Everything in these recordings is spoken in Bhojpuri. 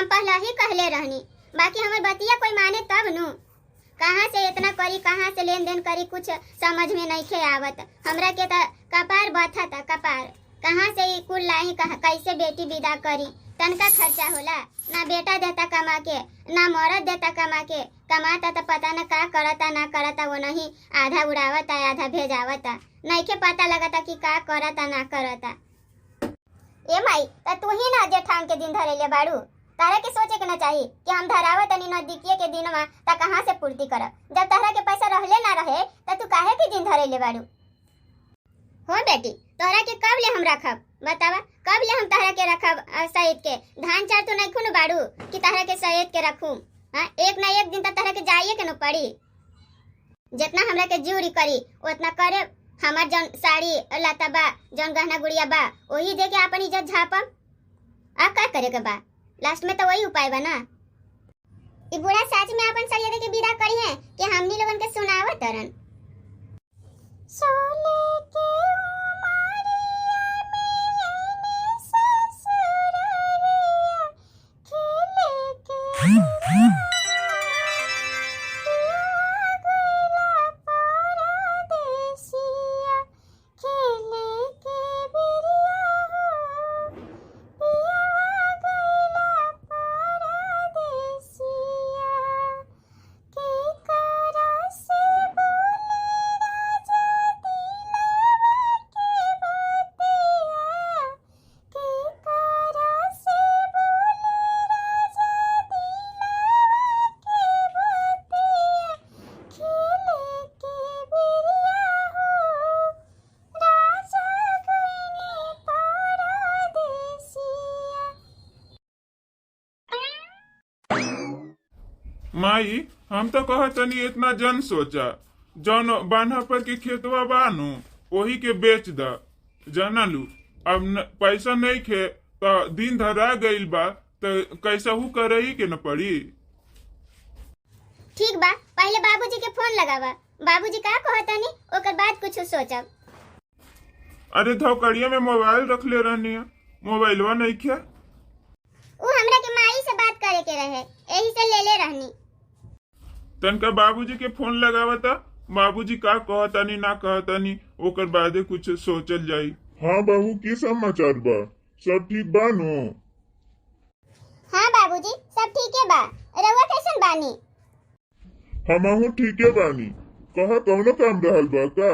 हम पहले ही कहले रहनी, बाकी हमर बतिया कोई माने तब नु। कहाँ से इतना करी, कहाँ से लेन देन करी, कुछ समझ में नहीं खे आवत। हमरा के तो कपार बथा था, कपार कहाँ से कुल लाई, कैसे बेटी विदा करी। तनका खर्चा होला ना, बेटा देता कमा के ना मरद देता कमा के। कमाता तो पता न का करता ना करता, वो नहीं आधा उड़ावता आधा भेजावता, नहीं के पता लगता कि का करता ना करता। ए माई त तू ही ना जेठान के दिन धरेले बाड़ू, तारा के सोचे के ना चाहिए कि हम धरावत तनी नजदीकिए के दिन में त कहाँ से पूर्ति करब। जब तारा के पैसा रहले ना रहे त तू काहे के दिन धरेले बाड़ू। हो बेटी, तोहरा के कब ले हम रखब बतावा, कब ले हम तारा के रखब सहित के। धान चार तो नहीं खुन बाड़ू कि तारा के सहित के रखूं। हां, एक ना एक दिन त तारा के जाइए के न पड़ी। जितना हमरा के जूरी करी उतना करे। हमार जन साड़ी लाता बा, जन गहना गुड़िया बा, वही दे के अपन इज्जत झापम। आ का करे के बा, लास्ट में तो वही उपाय बा ना। ई बुढ़ा सच में अपन सरिया दे के विदा करी है कि हमनी लोगन के सुनावत तरन। सोले के माई, हम तो कहतनी इतना जन सोचा, जौन बान्हा पर के खेतवा बानू वही के बेच द जानलू। अब पैसा नहीं खे तो दिन धरा गइल बा तो कैसा हु करही के न पड़ी। ठीक बा, पहले बाबूजी के फोन लगावा, बाबूजी का कहतनी ओकर बाद कुछ सोचब। अरे धोकड़िया में मोबाइल रख ले रहनी, मोबाइलवा नहीं खे। वो हमरा के माई से बात करे के रहे, यही से ले ले रहनी। तनका बाबूजी के फोन लगावता, बाबूजी का कहतनी ना कहतनी ओकर बादे कुछ सोचल जाई। हाँ बहू, की समाचार बा? सब ठीक बा नो? हाँ बाबूजी, सब ठीक है बा। रउआ कैसन बानी? हमहू ठीके बानी। कहा कौनो काम रहल बा का?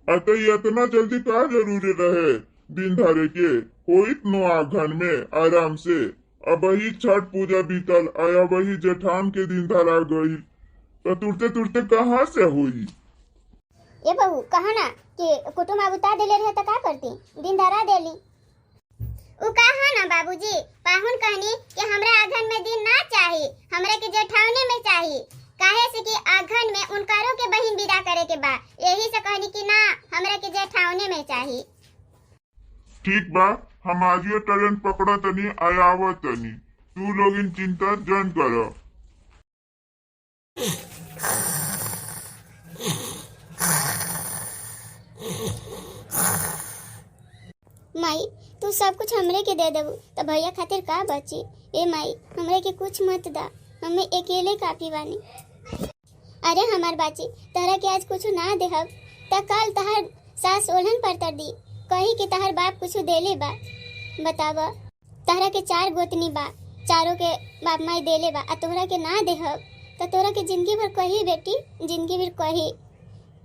अतः इतना जल्दी का जरूरी रहे दिन धरे के? होइत नो आघन में आराम से। अब वही छठ पूजा बीतल, आया वही जेठान के दिन धरा गई, तो तुरते तुरते कहाँ से हुई? ये बहू कहा ना कि कुटुम उतार देले रहे तो का करती, दिन धरा देली। उ कहा ना बाबूजी, पाहुन कहनी कि हमरा आघन में दिन ना चाहिए, हमरा के जेठावने में चाहिए। काहे से कि आघन में उनकारो के बहिन विदा करे के बा, यही से कहनी कि ना हमरा के जेठावने में चाहिए। ठीक बा, हम आजिए ट्रेन पकड़ा तनी आयाव तनी, तू लोग इन चिंता जन करो। माई तू सब कुछ हमरे के दे देबू तो भैया खातिर का बची। ए माई हमरे के कुछ मत दा, हमें अकेले काफी बानी। अरे हमार बाची, तहरा के आज कुछ ना देहब त कल तहर सास ओढ़न पर तर दी, कही कि तहर बाप कुछ देले बा। बतावा, तहरा के 4 गोतनी बा, चारों के बाप माई देले बा, आ तोहरा के ना देहब त तोहरा के जिंदगी भर कही बेटी, जिंदगी भर कही।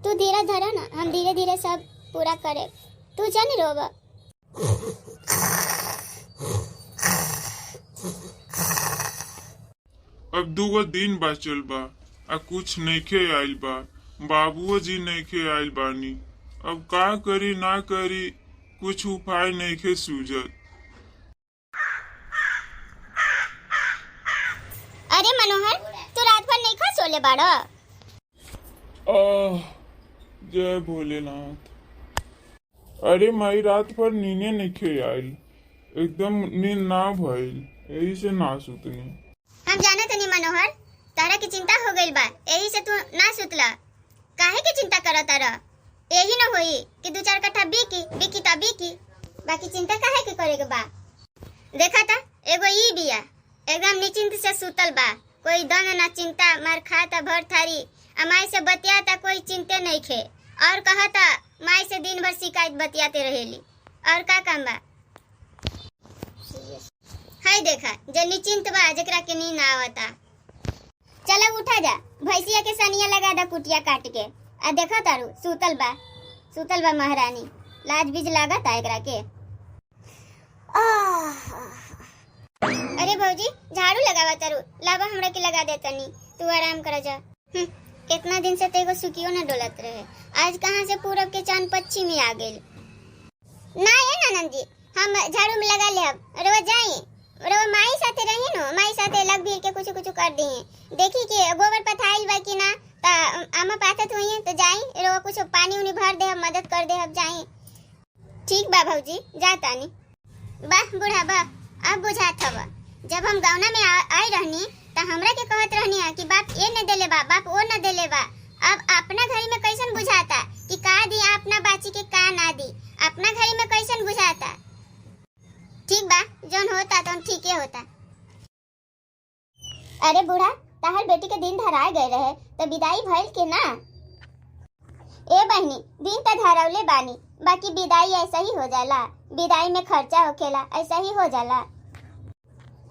तू धीरे धरा ना, हम धीरे धीरे सब पूरा करे, तू जानी रोबा। अब 2 दिन बचल बा, आ कुछ नइखे आइल बा, बाबुओ जी नइखे आइल बानी। अब का करी ना करी, कुछ उपाय नइखे सूझत। अरे मनोहर, तू रात भर नहीं खा सोले बाड़ा? जय भोलेनाथ। अरे माई, रात भर नींदे नइखे आइल, एकदम नींद ना भइल, यही से ना सुतनी। हम जानत नहीं मनोहर, तारा की चिंता हो गइल बा, यही से तू ना सुतला। काहे की चिंता करत रह? यही न होई कि 2-4 कट्ठा बिकी त बिकी, बाकी चिंता काहे के करे के बा। देखा था एगो ई बिया एकदम निश्चिंत से सुतल बा, कोई दन ना चिंता, मार खाता भर थारी। माई से बतियाता कोई चिंते नहीं खे, और कहता माई से दिन भर शिकायत बतियाते रहेली। और का काम बा? हाय देखा जे निश्चिंत बा, जकरा के नींद आवता। चलो उठा जा, भैंसिया के सनिया लगा दा कुटिया काट के। आ देखा तारू सुतल बा महारानी, लाज बीज लागत है एकरा के। अरे भौजी झाड़ू लगावा तारू, लावा हमरा के लगा दे तनी, तू आराम कर जा। इतना दिन से तेको सुखियो न डोलत रहे, आज कहाँ से पूरब के चांद पश्चिम में आ गइल। ना ये ननद जी, हम झाड़ू में लगा ले। अब रोज जाई, रोज माई साथे रही नो, माई साथे लग भीड़ के कुछ कुछ कर दी। देखी कि गोबर पथाइल बा कि ना, ता आमा पाथत हुई तो जाई, रोज कुछ पानी उनी भर दे, मदद कर दे। अब जाई। ठीक बा भौजी, जा तानी। वाह बूढ़ा बा, अब बुझात हवा। जब हम गाँव में आई रहनी तो हमरा के कहत रहनी है कि बाप ये न देले बा, बाप वो न देले बा। अब अपना घरी में कैसन बुझाता कि का दी अपना बाची के का ना दी, अपना घरी में कैसन बुझाता। ठीक बा, जौन होता तो ठीक ही होता। अरे बूढ़ा, ताहर बेटी के दिन धराए गए रहे तो विदाई भइल के ना? ए बहनी, दिन तो धरौले बानी, बाकी विदाई ऐसा ही हो जाला। विदाई में खर्चा होखेला, ऐसा ही हो जाला।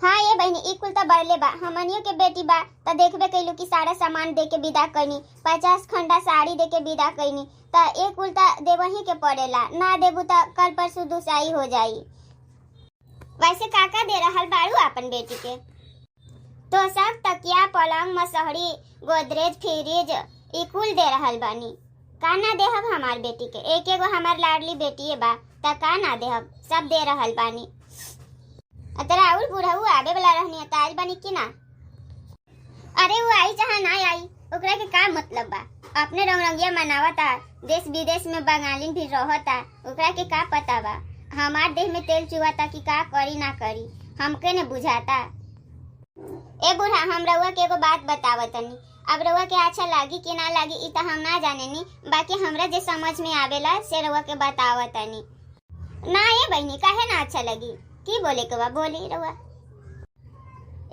हाँ ये बहनी, ई कुल तो बढ़ले बा। हमनियों के बेटी बा तो देखबे कैलू कि सारा सामान दे के विदा कैनी, 50 खंडा साड़ी दे के विदा कैनी, तो एक कुल तो देवही के पड़ेला। ना देबू तो कल परसों दुसाई हो जाई। वैसे काका दे रहल बाड़ू अपन बेटी के? तो सब तकिया, पलंग, मसहरी, गोदरेज, फ्रिज ई कुल दे रहल बानी। का ना देहब हमार बेटी के? एक एगो हमार लाडली बेटी बा, त का ना देहब, सब दे रहल बानी। अतरा और बुढ़ऊ आवे वाला रहनी है, ताज बनी की ना? अरे वो आई चाहे ना आई, ओकरा के का मतलब बा? अपने रंगरंगिया मनावता, देश विदेश में बंगालीन भी रहता, ओकरा के का पता बा? हमार देह में तेल चुवाता कि का करी ना करी, हमके ने बुझाता। ए बूढ़ा, हम रउआ के एगो बात बतावतनी। अब रउआ के अच्छा लागी कि ना लागी ई त हम ना जानेनी, बाकी हमरा जे समझ में आवेला से रउआ के बतावतनी। ना ये बहनी, काहे ना अच्छा लगी? की बोले के बा बोली रउआ।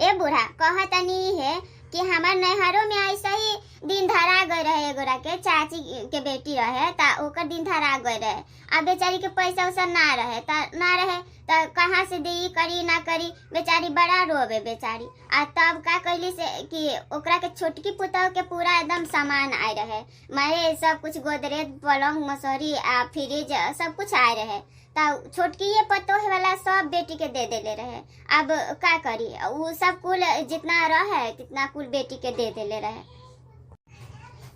ए बूढ़ा, कहतनी है कि हमार नैहरों में ऐसा ही दिन धरा गए रहे। एगोरा के चाची के बेटी रहे, ता ओकर दिन धरा गए रहे। अब बेचारी के पैसा उसा ना रहे त कहाँ से दी, करी ना करी, बेचारी बड़ा रोवे बेचारी। आ तब का कैली से कि ओकरा के छोटकी पुतौ के पूरा एकदम सामान आए रहे, मारे सब कुछ गोदरेज, पलंग, मसहरी आ फ्रिज सब कुछ आए रहे। ता छोटकी ये पतोह वाला सब बेटी के दे देले रहे। अब का करी, वो सब कुल जितना रहे तितना कुल बेटी के दे देले रहे।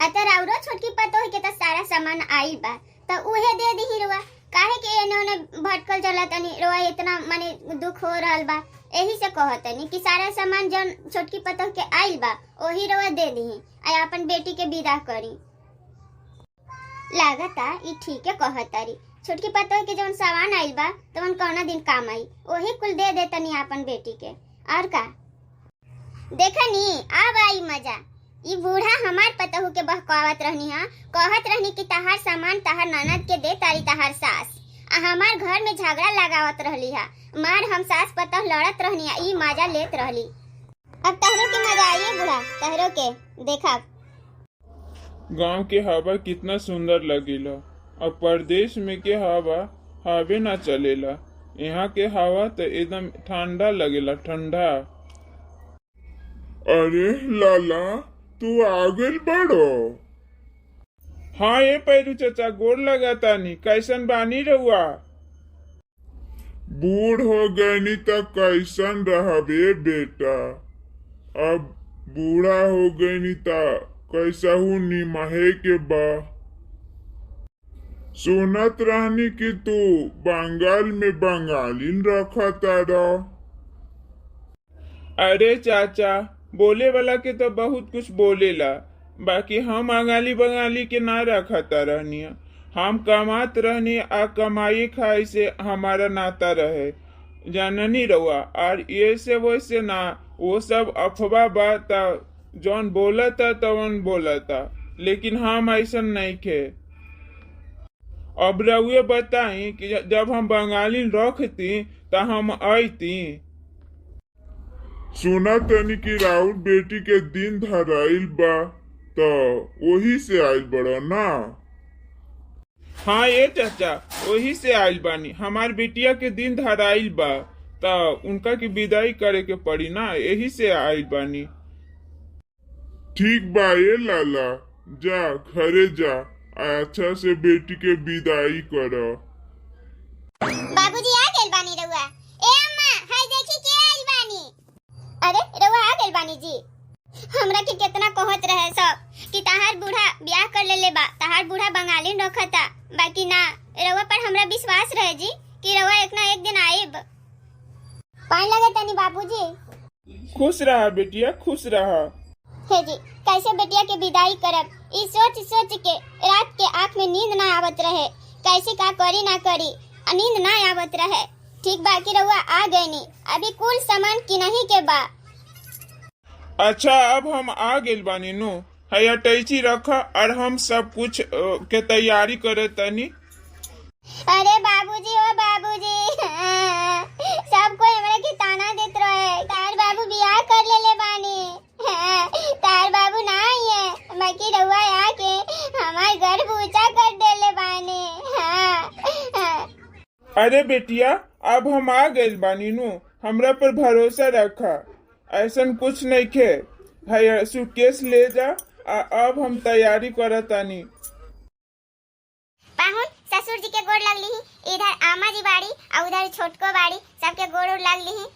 अतर औरो छोटकी पतोह के तो सारा सामान आई बा, तो उहे दे दी रुआ। काहे के इन्होंने भटकल चलतनी रुआ, इतना माने दुख हो रहल बा। यही से कहतनी कि सारा सामान जन छोटकी पतोह के आइल बा वही रुआ दे दी आ अपन बेटी के विदा करी। लागता ई ठीक है कहतारी, छोटकी पतोह के जौन सामान आइल बा तवन कौना दिन काम आई, वही कुल दे देतनी अपन बेटी के। और का देखनी, अब आई मजा। ई बूढ़ा हमार पतहू के बहकावत रहनी है, कहत रहनी कि तहार सामान तहार ननद के दे तारी तहार सास, आ हमार घर में झगड़ा लगावत रहली है। मार हम सास पतह लड़त रहनी है, ई मजा लेत रहली। अब तहरो के मजा आइए बूढ़ा, तहरो के देखा। गांव के हवा कितना सुंदर लगेला, और परदेश में के हवा हवे ना चलेला। यहाँ के हवा तो एकदम ठंडा लगेला, ठंडा। अरे लाला, तू आ गइल बड़ो? हाँ ये पैरू चाचा, गोर लगाता नी, कैसन बानी रहुआ? बूढ़ हो गए त कैसन रहबे बेटा, अब बूढ़ा हो गई त कैसहू निमहे के बा। सुनत रहनी कि तू बंगाल में बंगालीन रखा तारा। अरे चाचा, बोले वाला के तो बहुत कुछ बोलेला, बाकी हम बंगाली के ना रखता रहनी। हम कमात रहनी, आ कमाई खाई से हमारा नाता रहे, जाननी रहुआ। और ये से वैसे ना, वो सब अफवाह बात जौन बोलता तवन बोलता, लेकिन हम ऐसा नहीं खे। अब रहुए बताई कि जब हम बंगाली रखती तो हम आती। सुना तनी कि राउर बेटी के दिन धराइल बा, तो वही से आइल बड़ा ना। हाँ ये चाचा, वही से आइल बानी। हमार बिटिया के दिन धराइल बा, तो उनका की विदाई करे के पड़ी ना, यही से आइल बानी। ठीक बा ये लाला, जा घरे जा, अच्छा से बेटी के विदाई कर। बाबूजी आ गेल बानी रउआ। ए अम्मा, हाय देखी के आइल बानी। अरे रउआ आ गेल बानी जी। हमरा के कितना कहत रहे सब कि तहार बूढ़ा ब्याह कर लेले बा, तहार बूढ़ा बंगाली रखता, बाकी ना रउआ पर हमरा विश्वास रहे जी कि रउआ एक ना एक दिन आइब। पानी लगे तनी बाबूजी। खुश रहा बेटिया, खुश रहा। हे जी, कैसे बेटिया के विदाई करब, ई सोच सोच के रात के आँख में नींद ना आवत रहे। कैसे का करी ना करी, नींद ना आवत रहे। ठीक बाकी रउआ आ गए नी, अभी कुल सामान की नहीं के बा। अच्छा अब हम आ गेल बानी नु, है अटैची रखा और हम सब कुछ के तैयारी करे तनी। अरे बाबूजी, ओ बाबूजी, सब कोई हमरा के ताना देत रहे, तार बाबू बियाह कर लेले बानी, तार बाबू ना आइए, बाकी रउआ आके हमार गर्भ ऊंचा कर देले बानी। अरे बेटिया, अब हम आ गइल बानी नु, हमरा पर भरोसा रखा, ऐसन कुछ नहीं खे। है सूटकेस ले जा, अब हम तैयारी करतानी। पाहुन ससुर जी के गोड़ लग ली, इधर आमा जी बाड़ी और उधर छोटको बाड़ी, सबके गोड़ लग ली।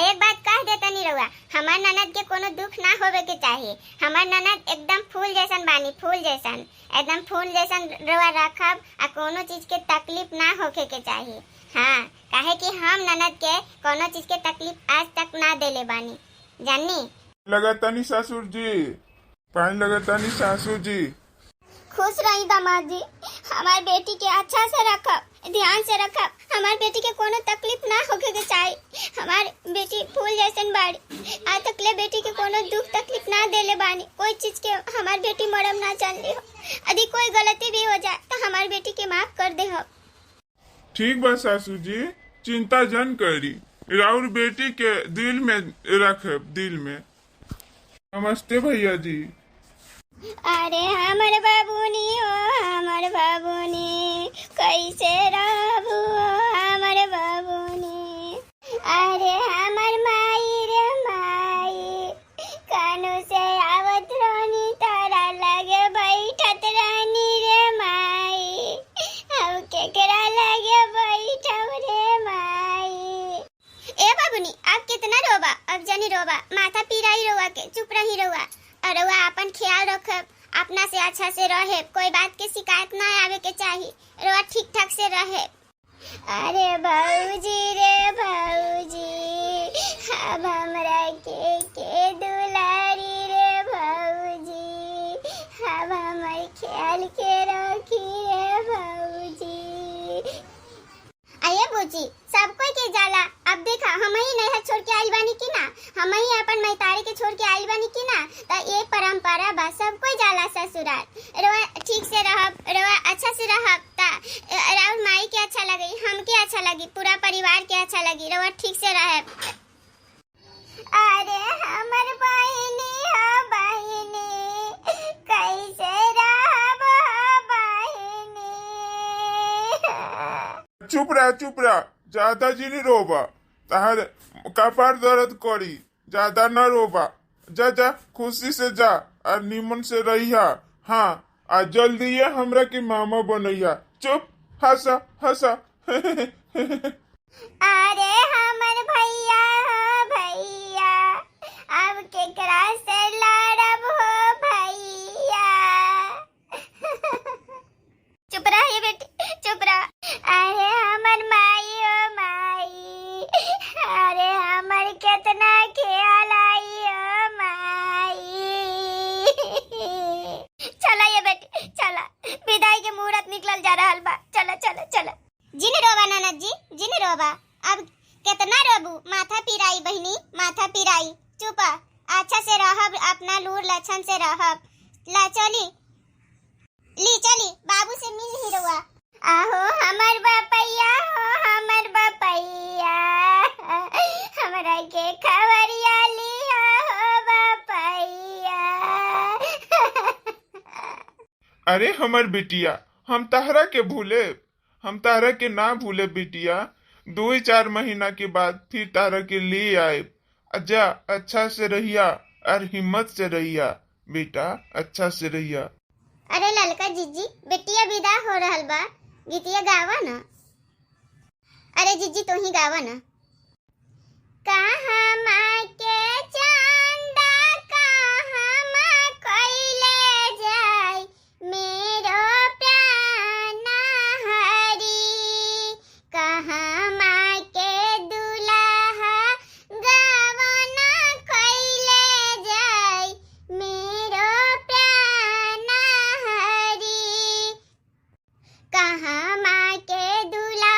एक बात कह देता नहीं रहुआ, हमार ननद के कोनो दुख ना होवे के चाहिए। हमार ननद एकदम फूल जैसन बानी, फूल जैसन, एकदम फूल जैसन रहुआ रखब, आ कोनो चीज के तकलीफ ना होके के चाहिए। हाँ, काहे कि हम ननद के कोनो चीज के तकलीफ आज तक ना देले बानी, जानी। लगातानी ससुर जी, पानी लगातानी सासू जी। खुश रही दामाद जी, हमार बेटी के अच्छा से रखब, ध्यान से रखब, हमार बेटी के कोनो तकलीफ ना होके के चाहिए। हमार बेटी फूल जैसन बाड़ी, आज तक ले बेटी के कोनो दुख तकलीफ ना देले बानी, कोई चीज के हमार बेटी मरम ना जानली हो। यदि कोई गलती भी हो जाए तो हमार बेटी के माफ कर दे हो। ठीक बा सासू जी, चिंता जन करी, राउर बेटी के दिल में रखे, दिल में। नमस्ते भैया जी। अरे हमर बाबूनी हो, हमर बाबूनी, कैसे रहबू हमर बाबूनी। अरे हमर माई रे माई, कानू से आवत रहनी, तारा लगे बैठत रहनी रे माई, अब केकरा लगे बैठब रे माई। ए बाबूनी, आप कितना रोबा, अब जनी रोबा, माथा पीराई रोवा के, चुप रही रोवा, और रउआ अपन ख्याल रखब, अपना से अच्छा से रहे, कोई बात के शिकायत ना आवे के चाहिए, रउआ ठीक ठाक से रहे। अरे भौजी रे भौजी, अब हमरा के दुलारी रे भौजी, अब हमर ख्याल के रखी रे भौजी। आये बूजी, सब कोई के जाला, अब देखा हम ही नया छोड़ के आइल बानी की ना, हम ही अपन मैतारी के छोड़ के आइल बानी की ना, तो ये परंपरा बा, सब कोई जाला ससुराल। रवा ठीक से रहब, रवा अच्छा से रहब, ता राउर माई के अच्छा लगी, हमके अच्छा लगी, पूरा परिवार के अच्छा लगी, रवा ठीक से रहब। अरे हमर बहिनी हो बहिनी, कैसे रहब हो बहिनी। चुप रह, ज्यादा जी नहीं रोबा, ताहर कपार दर्द करी, ज्यादा न रोबा। जा जा, खुशी से जा और निमन से रहिया। हाँ, आज जल्दी ये हमरा के मामा बनैया। चुप, हंसा हंसा। अरे हमर भैया हो भैया, अब केकरा से लड़ब हो भैया। चुप रह बेटी, चुप रह। अरे हमर माई हो माई, अरे हमर कितना ख्याल आई हो माई। चला ये बेटी, चला, विदाई के मुहूर्त निकल जा रहल बा, चला चला चला। जिन रोबा ननद जी, जिन रोबा, अब कितना रोबू, माथा पिराई बहिनी, माथा पिराई, चुप, अच्छा से रहब, अपना लूर लक्षण से रहब। ला चली, ली चली, बाबू से मिल ही रहुआ। आहो हमर बपैया हो, हमर बपैया, हमरा के खबरिया अरे हमर बिटिया, हम तहरा के भूले? हम तारा के ना भूले बिटिया। 2-4 महीना के बाद फिर तारा के ले आए। जा अच्छा से रहिया और हिम्मत से रहिया बेटा, अच्छा से रहिया। अरे ललका जीजी, बेटिया विदा हो रहल बा, गीतिया गावा ना। अरे जीजी तू ही गावा ना। कहाँ माँ के चंदा कहाँ माँ कोइले जाय, मेरो प्राण हरी। कहाँ माँ के दुल्हा गवना कोइले जाय, मेरो प्राण हरी। कहाँ माँ के दुल्हा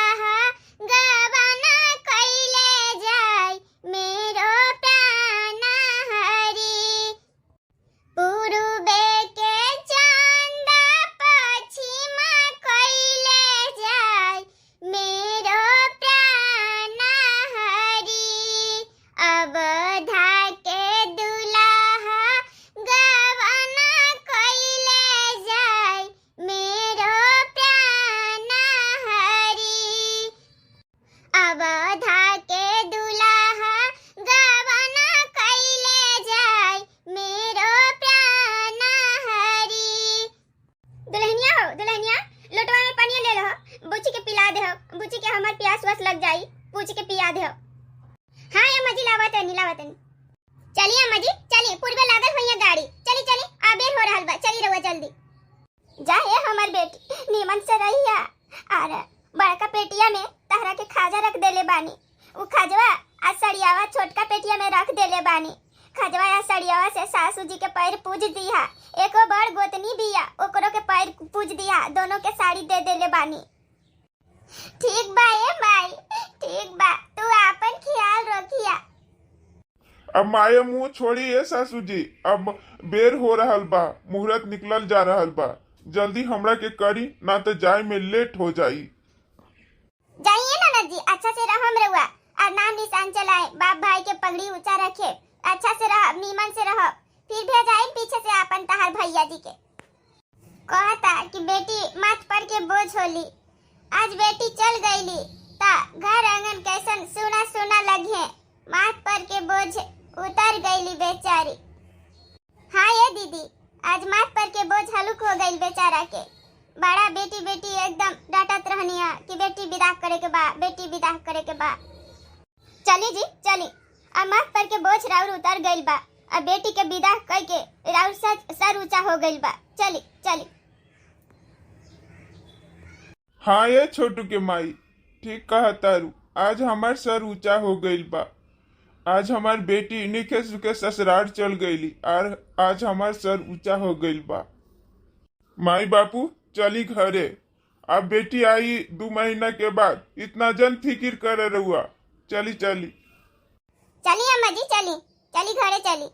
गवना कोइले जाय, मेरो प्राण हरी। पूर्वे के चंदा पश्चिमा कोइले जाय, मेरो प्राण हरी। अवधा के दुल्हा गवना कोइले जाय, मेरो प्राण हरी। अवधा के दुल्हा गवना कोइले जाय, मेरो प्राण हरी। दुल्हनिया हो दुल्हनिया, लोटवा में पानी ले लो, बुच्ची के पिला दे हो। बुच्ची के हमार प्यास वस लग जाई, पूछ के पिया दे हो। हाँ अम्मा जी लावतनी लावतनी। चलिए अम्मा जी चलिए, पूर्वे लागल होइया गाड़ी। चली चली, आबेर हो रहल बा, चली रहुआ जल्दी। जाए हमर बेटी नीमन से रहिया। अरे बड़का पेटिया में तहरा के खाजा रख देले बानी। उ खाजवा आ सड़ियावा छोटका पेटिया में रख देले बानी। खजवा या सड़ियावा से सासू जी के पैर पूज दिया। एको बड़ गोतनी बिया, ओकरो के पैर पूज दिया। दोनों के साड़ी दे देले बानी। ठीक बा ए माई, ठीक बा, तू आपन ख्याल रखिया। अब माये मुंह छोड़ी है सासू जी, अब बेर हो रहल बा, मुहूर्त निकलल जा रहल बा। जल्दी हमरा के करी, ना तो जाए में लेट हो जाई। जाइए ना जी, अच्छा से रहम रहुआ और नाम निशान चलाए। बाप भाई के पगड़ी ऊंचा रखे, अच्छा से रह, नीमन से रह। फिर भेजाई पीछे से अपन तहार भैया जी के। कहता कि बेटी माथ पर के बोझ होली, आज बेटी चल गईली ता घर आंगन कैसन सुना सुना लगे। माथ पर के बोझ उतर गईली बेचारी। हाँ ये दीदी, आज माथ पर के बोझ हलुक हो गई बेचारा के। बड़ा बेटी बेटी एकदम डांटत रहनिया कि बेटी विदा करे के बा, बेटी विदा करे के बा। चली जी चली, अब माथ पर के बोझ राउर उतर गइल बा। अब बेटी के विदा कई के राउर सर ऊंचा हो गइल बा। चली चली। हाँ ये छोटू के माई ठीक कहा तारू, आज हमार सर ऊंचा हो गइल बा। आज हमार बेटी निखे सुखे ससुराल चल गईली और आज हमार सर ऊंचा हो गइल बा। माई बापू चली घरे, अब बेटी आई 2 महीना के बाद, इतना जन फिकिर करे रहुआ। चली चली चली अम्मा जी चली, चली घरे चली।